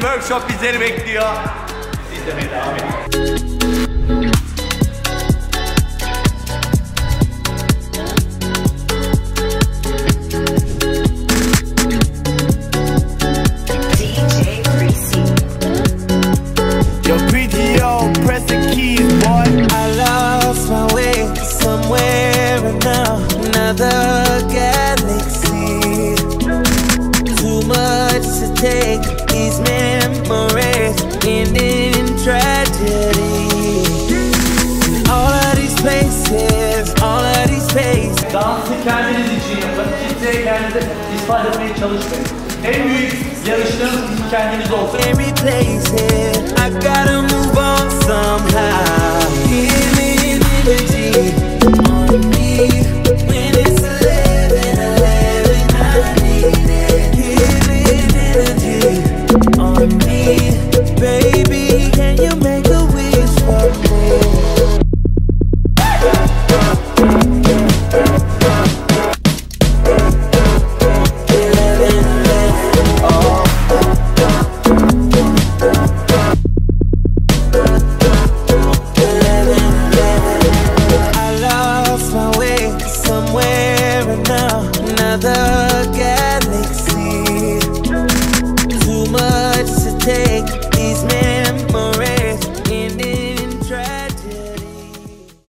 workshop bizleri bekliyor. Bizi izlemeye devam edin. Another galaxy. Too much to take. These memories end in tragedy. All of these places, all of these faces. Dansı kendiniz için yapın. Kimseye kendinize ispat etmeye çalışmayın. En büyük yarışlarınız kendiniz olsun. Every place I gotta move on somehow. Healing energy on me. Baby, can you make a wish for me? I lost my way somewhere in another galaxy. Too much to take.